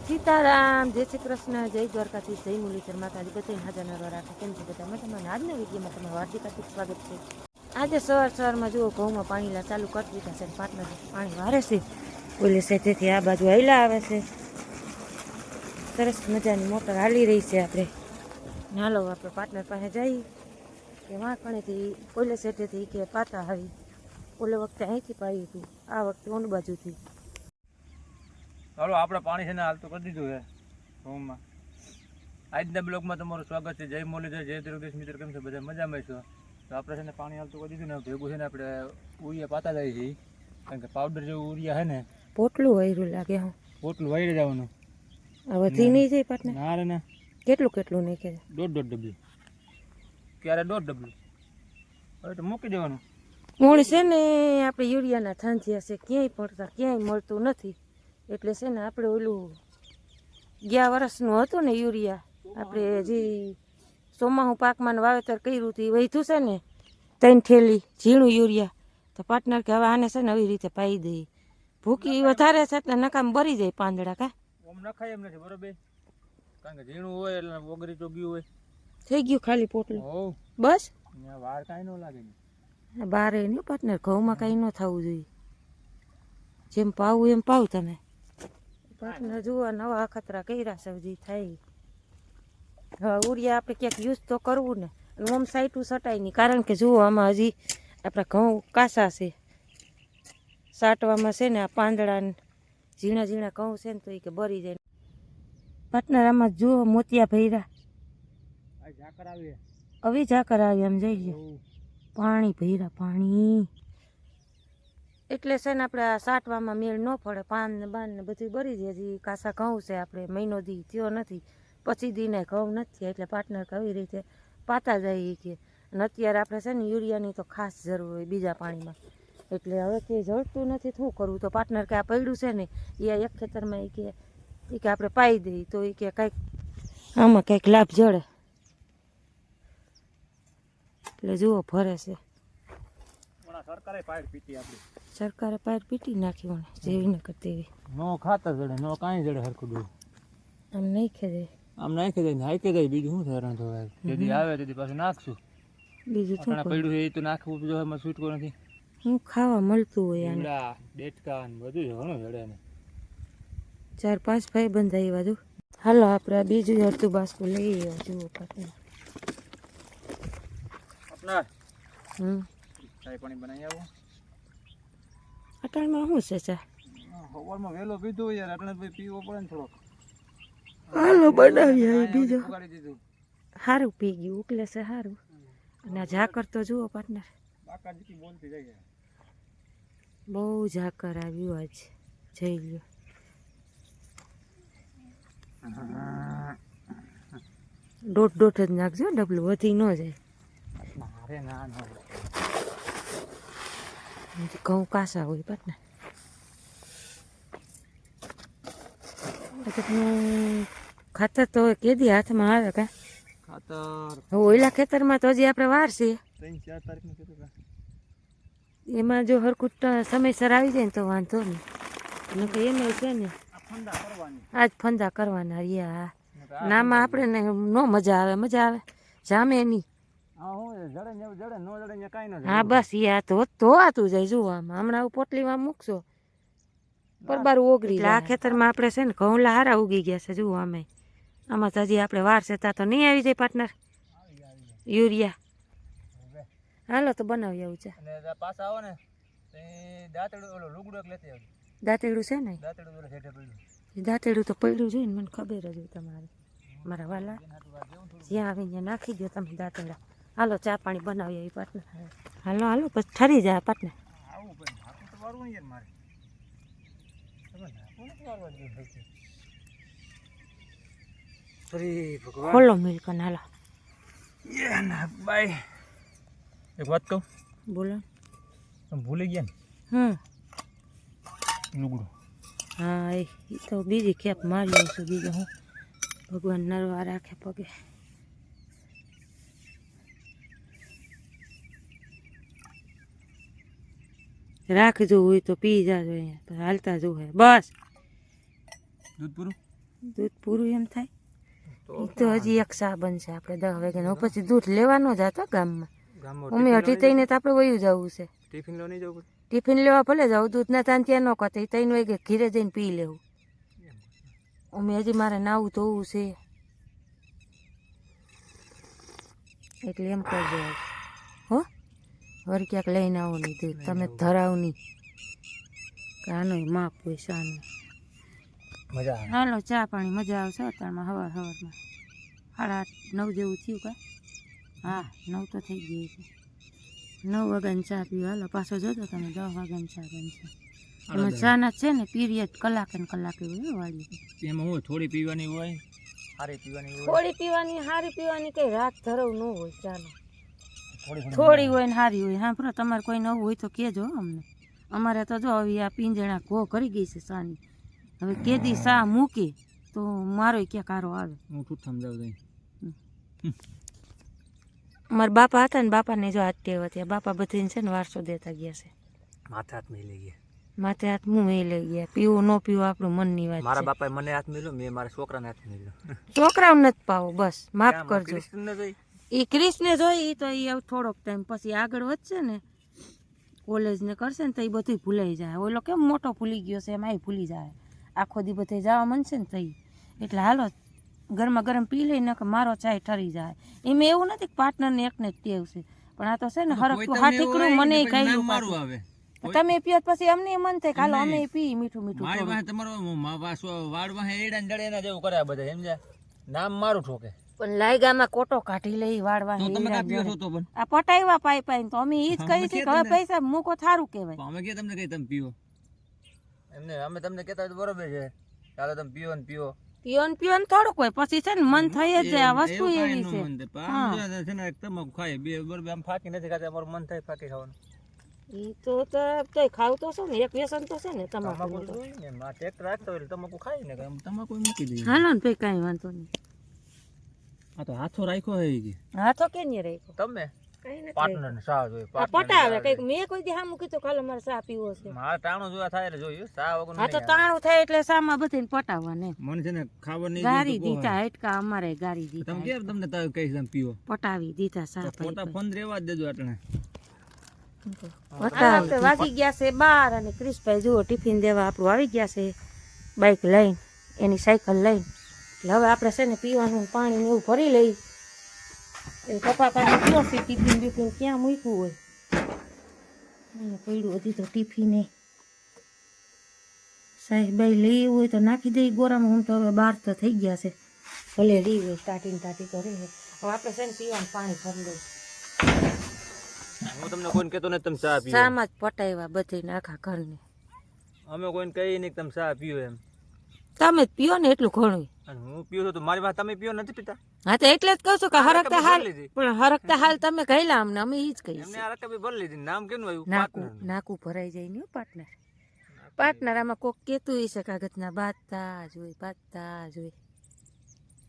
સીતારામ, જય શ્રી કૃષ્ણ, જય દ્વારકાધીશ, જય મુરલીધર માતાજી, બધાને હાજર નરવા રાખે. કેમ છે બધા મજામાં? આજના વિડીયોમાં તમારું હાર્દિક હાર્દિક સ્વાગત છે. આજે સવારમાં જુઓ ઘઉંમાં પાણી ચાલુ કરી દીધા છે. પાટનર પાણી વારે છે ઓલે સેટેથી આ બાજુ હાઈલા આવે છે. સરસ મજાની મોટર હાલી રહી છે. આપણે હાલો આપણે પાર્ટનર પાસે જઈ કે વાંકણેથી ઓલે સેટેથી કે પાતા આવી. ઓલે વખતે અહીંથી પાયું હતું, આ વખતે ઊંડ બાજુથી. ચાલો આપણે પાણી છે ને હાલતું કરી દીધું છે રૂમમાં. આજના બ્લોગમાં તમારું સ્વાગત છે. જય મુરલીધર, જય દ્વારકાધીશ. મિત્ર કેમ છે? બધા મજામાં છો? તો આપણે છે ને પાણી હાલતું કરી દીધું ને ભેગું છે ને આપણે ઉરિયા પાતા જાય છે. કારણ કે પાવડર જેવું ઉરિયા છે ને પોટલું વૈરું લાગે. હું પોટલું વાયરે જવાનું. હવે થી નહીં જાય પાટને. ના રે ના, કેટલું નહીં કે 1.5 ડબલું, ક્યારે 1.5 ડબલું, હવે તો મૂકી દેવાનું. મૂળ છે ને આપણે યુરિયાના થાંજિયા છે, ક્યાંય પડતા ક્યાંય મળતું નથી. એટલે છે ને આપણે ઓલું ગયા વર્ષનું હતું ને યુરિયા, આપણે જે ચોમાસું પાકમાં વાવેતર કર્યું હતું એ વહીધું છે ને 3 થેલી ઝીણું યુરિયા. તો પાર્ટનર કે હવે આને છે ને આવી રીતે પાઈ દઈએ. ભૂકી વધારે છે એટલે નકામ બરી જાય પાંદડા. કા આમ નખાય એમ નથી, બરોબર? કારણ કે ઝીણું હોય એટલે વગરી તો ગયું હોય. થઈ ગયું ખાલી પોટલું. હોવ બસ વાર કાંઈ ન લાગે ને. બારે નહીં પાર્ટનર, ઘઉંમાં કાંઈ ન થવું જોઈએ. જેમ પાવું એમ પાવ તમે. પાર્ટનર જુઓ નવા અખતરા કર્યા સબ્જી થાય. હવે ઉરિયા આપણે ક્યાંક યુઝ તો કરવું ને. ઓમ સાઈટું સટાય નહીં, કારણ કે જુઓ આમાં હજી આપણા ઘઉં કાસા છે. સાટવામાં છે ને આ પાંદડા ઝીણા ઝીણા ઘઉં છે ને તો એ કે બરી જાય. પાર્ટનર આમાં જુઓ મોતિયા ભર્યા. હવે ઝાકર આવી એમ જઈ ગયો. પાણી ભર્યા પાણી. એટલે છે ને આપણે આ સાટવામાં મેળ ન પડે. પાન ને બાન ને બધું બરી જાય. હજી કાસા ઘઉં છે, આપણે મહિનો દી થયો નથી, 25 દીને ઘઉં નથી. એટલે પાર્ટનર કઈ રીતે પાતા જાય કે. અને અત્યારે આપણે છે ને યુરિયાની તો ખાસ જરૂર હોય બીજા પાણીમાં. એટલે હવે કે જળતું નથી, શું કરવું? તો પાર્ટનર કે આ પડ્યું છે ને એ એક ખેતરમાં એ કે આપણે પાઈ દઈએ તો એ કે કંઈક આમાં કંઈક લાભ જળે. એટલે જુઓ ભરે છે. સરકારે પાયર પીટી નાખી મને જેવી ન કરતી એવી. નો ખાતર જડે, નો કાંઈ જડે હરખું દૂધ. આમ નહીં ખેદે, આમ નાખી દે, નાખી દે. બીજું શું હેરાન થવાય? જેથી આવે તેથી પાછું નાખશું. બીજું શું પડ્યું છે એ તો નાખવું જો એમાં છૂટકો નથી. હું ખાવા મળતું હોય આને. ડેટકા ને બધું ઘણું જડે ને. 4-5 ભાઈ બંધ આવી બાજુ. હાલો આપણે આ બીજું અડધું બાસ્કું લઈ જુઓ પાટણ. ચાય પાણી બનાવી આવો. અટાણમાં શું છે ચા? સવારમાં વહેલો પીધું યાર, એટલે ભાઈ પીવો પડે ને થોડોક. હાલો બનાવી આવી બીજો. ઉગાડી દીધું. સારું પી ગયું, ઉકલે છે સારું. અને આ ઝાકર તો જુઓ પાર્ટનર, બાકાજી બોલતી જાય. બહુ ઝાકર આવ્યું આજ. જઈ લ્યો. દોઢ જ નાખજો, ડબલું વધી ન જાય. મારે ના ના ઘઉં કાસા હોય પાટને. ખાતર તો કેદી હાથમાં આવે કા ખાતર ઓઈલા ખેતરમાં તો હજી આપણે વાર છે. 3-4 તારીખનું કીધું. એમાં જો હરખું સમયસર આવી જાય ને તો વાંધો નહીં. કે એમ છે ને આજ ફંદા કરવાના. યા નામાં આપણે ને ન મજા આવે. મજા આવે જામે નહીં. હા બસ યા તો આતું જાય. જુઓ આમાં હમણાં પોટલીમાં મૂકશો પરબારું ઓગળી. આ ખેતરમાં આપણે છે ને ઘઉં હારા ઉગી ગયા છે. જુઓ અમે આમાં તો હજી આપણે વાર છે. તા તો નહીં આવી જાય પાર્ટનર યુરિયા. હાલો તો બનાવી આવું છે. પાછા આવો ને દાંતેડું ઓલો લુગડો લેતી આવજો. દાંતેડું છે ને, દાંતેડું ઓલો હેઠે પડ્યું. દાંતેડું તો પડ્યું છે ને, મને ખબર જ હોય. તમારે મારા વાલા જ્યાં આવીને ત્યાં નાખી દો તમે દાંતેડા. હાલો ચા પાણી બનાવી આવી પાટને. હાલો હાલો પછી ઠરી જાય પાટને. ખોલો મિલ્કન. હાલો બાય. એક વાત કહું? બોલો. તમે ભૂલી ગયા ને લુગડું? હા એ તો બીજી ખેપ મારી આવીશું. બીજું હું ભગવાન નરવા રાખે પગે. રાખજો હોય તો પી જાજો. અહીંયા હાલતા જો હે બસ. દૂધ પૂરું? દૂધ પૂરું એમ થાય તો ઈ તો હજી એક સા બનશે આપણે 10 વાગ્યાનો પછી દૂધ લેવાનો જ હતો ગામમાં ગામમાં અમે અઢી થઈને તો આપણે વયું જવું છે ટિફિન લો નહીં જવું ટિફિન લેવા ભલે જાવ દૂધ ના તાન ત્યાં ન કતે 3 વાગે ઘીરે જઈને પી લેવું અમે હજી મારે નાવું ધોવું છે એટલે એમ કરજો હો વળી ક્યાંક લઈને આવો નહીં દૂધ તમે ધરાવ નહીં કાનો માપ હોય શાનું મજા આવે હાલો ચા પાણી મજા આવશે અત્યારમાં સવારમાં 8:30 9 જેવું થયું કા હા 9 તો થઈ ગઈ છે 9 વાગ્યાની ચા પીવા હાલો પાછો જોજો તમે 10 વાગ્યાની ચા બનશે એમાં ચાના છે ને પીરિયડ કલાકે ને કલાકે હોય વાળી એમાં હું થોડી પીવાની હોય સારી પીવાની હોય થોડી પીવાની સારી પીવાની કઈ રાત ધરવ ન હોય ચાનો થોડી હોય ને સારી હોય હા બરો તમારે કોઈ નવું હોય તો કહેજો અમને અમારે તો જો હવે આ પિંજણા ઘો કરી ગઈ છે સાની હવે કેદી સા મૂકી તો મારો ક્યાં કારો આવે હું તું સમજાવ દઈ મારા બાપા હતા ને બાપાને જો હાથ ટેવ હતી બાપા બધાને છે ને વારસો દેતા ગયા છે માથે હાથ મેં લઈ ગયા માથે હાથ મું એ લઈ ગયા પીવું ન પીવું આપણું મનની વાત મારા છે બાપાએ મને હાથ મેલ્યો મેં મારા છોકરાને હાથ મેલ્યો છોકરાઓ નથી પાવો બસ માફ કરજો કૃષ્ણને જોઈ એ ક્રિશને જોઈ ઈ તો એ થોડોક ટાઈમ પછી આગળ વધશે ને કોલેજ ને કરશે ને તો એ બધું ભૂલાઈ જાય ઓલો કેમ મોટો ભૂલી ગયો છે એમાં ભૂલી જાય આખો દી બધે જવા મનશે ને તઈ એટલે હાલો ગરમા ગરમ પી લઈને કે મારો ચાય ઠરી જાય એમાં એવું નથી કે પાર્ટનરને એકને જ ટેવ છે પણ આ તો છે ને હરખું હાથીકડું મને કહ્યું મારું આવે તમે પીઓ પછી અમને મન થાય હાલો અમે પી મીઠું મીઠું મારી પાસે તમારો વાડ વાહે એડા ને જડે એના જેવું કરે બધા સમજ્યા નામ મારું ઠોકે પણ લાયગામાં કોટો કાઢી લઈ વાળવા તો તમે કા પીઓ છો તો પણ આ પટાઈવા પાઈ પાઈ તો અમે ઈ જ કહી છે કે હવે પૈસા મૂકો થારું કહેવાય અમે કે તમને કઈ તમે પીઓ એમને અમે તમને કહેતા હોય તો બરોબર છે ચાલો તમે પીઓ ને પીઓ પીઓન થોડુંક હોય પછી છે ને મન થઈ જ જાય આ વસ્તુ એવી છે છે ને તમાકુ ખાય બે બરોબર આમ ફાકી નથી ખાતા અમારું મન થાય ફાકી ખાવાનું ઈ તો તોય ખાવ તો છે ને એક વ્યસન તો છે ને તમાકુ તો ને માં ટેક રાખતો હોય તમાકુ ખાય ને તમાકુ મૂકી દઈએ હાલો ને ભાઈ કાંઈ વાંધો નહીં આ તો હાથો રાખ્યો હે કે હાથો કે નહીં રાખ્યો તમે કઈ નથી પાર્ટનર ને સાહ જોઈ પટાવે કઈક મેં કોઈ દી હામું કીધું ખાલો મારે ચા પીવો છે મારા ટાણું જોવા થાય એટલે જોયું સાહ વગર હા તો તાણું થાય એટલે સામાં બધીને પટાવવા ને મને છે ને ખાવા નહીં ગારી દીધા હેટકા અમારે ગારી દીધા તમે કેમ તમને તાવ કઈ તમે પીવો પટાવી દીધા સા ફોટા ફોન રેવા જ દેજો આટણે વાગી ગયા છે 12 અને ક્રિશભાઈ જુઓ ટિફિન દેવા આપણું આવી ગયા છે બાઇક લઈને એની સાયકલ લઈને એટલે હવે આપણે છે ને પીવાનું પાણી ને એવું ભરી લઈ એ પપ્પા પાસે કયો છે ટિફિન બીફિન ક્યાં મૂક્યું હોય અહીંયા પડ્યું હજી તો ટિફિને સાહેબાઈ લઈ હોય તો નાખી દઈ ગોરામાં હું તો હવે 12 તો થઈ ગયા છે ભલે રી હોય ટાટી કરી હવે આપણે છે ને પીવાનું પાણી ભરી લઈ હું તમને કોઈને કહેતો નથી તમે ચા પીઓ ચામાં જ પટાવ્યા બધીને આખા ઘરને અમે કોઈને કહીએ નહીં કે તમે ચા પીઓ એમ તમે જ પીઓ ને એટલું ઘણું અને હું પીવું છું તો મારી વાત તમે પીઓ નથી પીતા હા તો એટલે જ કહું છું કે હરકતા હાલ પણ હરકતા હાલ તમે કહેલા અમને અમે ઈ જ કહીએ એમને આ રકમ ભરી લીધી નામ કેનું આવ્યું નાકું ભરાઈ જાય ને પાર્ટનર આમાં કોક કેતું હશે કાગળના બાંધતા જોઈ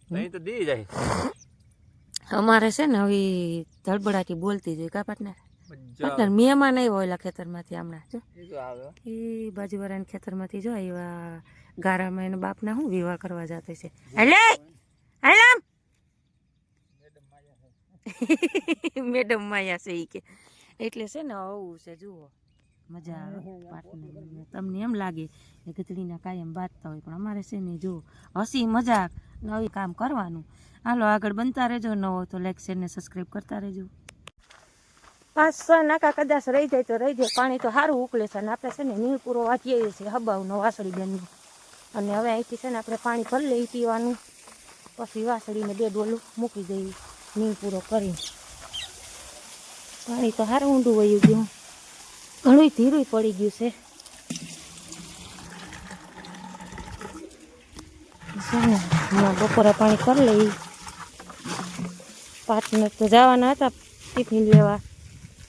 નહીં તો દી જાય અમારે છે ને હવે ધડબડાટી બોલતી જોઈ કા પાર્ટનર મહેમાન આવ્યો ઓલા ખેતરમાંથી હમણાં જો એ બાજુવાળાના ખેતરમાંથી જો એવા ગારામાં એના બાપના શું વિવાહ કરવા જતો છે મેડમ માયા છે ઈ કે એટલે છે ને આવું છે જુઓ મજા આવે પાર્ટનર તમને એમ લાગે કે ગધડીના કાયમ બાંધતા હોય પણ અમારે છે ને જો હસી મજાક નવી કામ કરવાનું હાલો આગળ બનતા રહેજો નવો તો લાઈક શેર ને સબસ્ક્રાઈબ કરતા રહેજો 5-6 નાકા કદાચ રહી જાય તો રહી જાય પાણી તો સારું ઉકળે છે અને આપણે છે ને નીર પૂરો વાંચીએ છીએ હબાવનો વાસળી બેનનો અને હવે અહીંથી છે ને આપણે પાણી ભરી લઈ પીવાનું પછી વાસળીને 2 ડોલું મૂકી દઈએ નીર પૂરો કરીને પાણી તો સારું ઊંડું વયું ગયું ઘણું ધીરું પડી ગયું છે બપોરે પાણી કરી લઈ પાર્ટનર તો જવાના હતા ટિફિન લેવા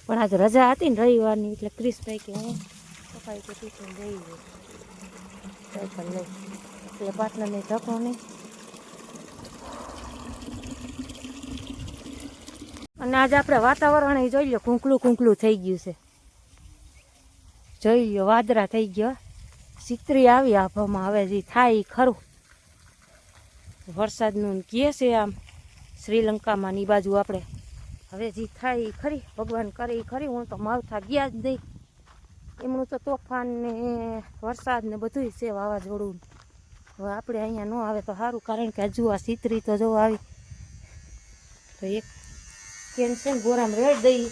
પણ આજે રજા હતી ને રવિવારની એટલે ક્રિશભાઈ કે હું પપ્પાએ તો ટિફિન લઈ સાયકલ લઈ એટલે પાર્ટનરને ધક્કો નહીં અને આજે આપણે વાતાવરણ જોઈ લો કૂંકલું થઈ ગયું છે જોઈ લો વાદળા થઈ ગયો સિત્રી આવી આભામાં હવે જે થાય ખરું વરસાદનું કહે છે આમ શ્રીલંકામાં ની બાજુ આપણે હવે જે થાય એ ખરી ભગવાન કરે એ ખરી. હું તો માવઠા ગયા જ નહીં. એમનું તો તોફાન ને વરસાદ ને બધું છે વાવાઝોડું. હવે આપણે અહીંયા ન આવે તો સારું, કારણ કે હજુ આ સીતરી તો જો આવી તો એક કેન છે ને ગોરામ રેડ દઈ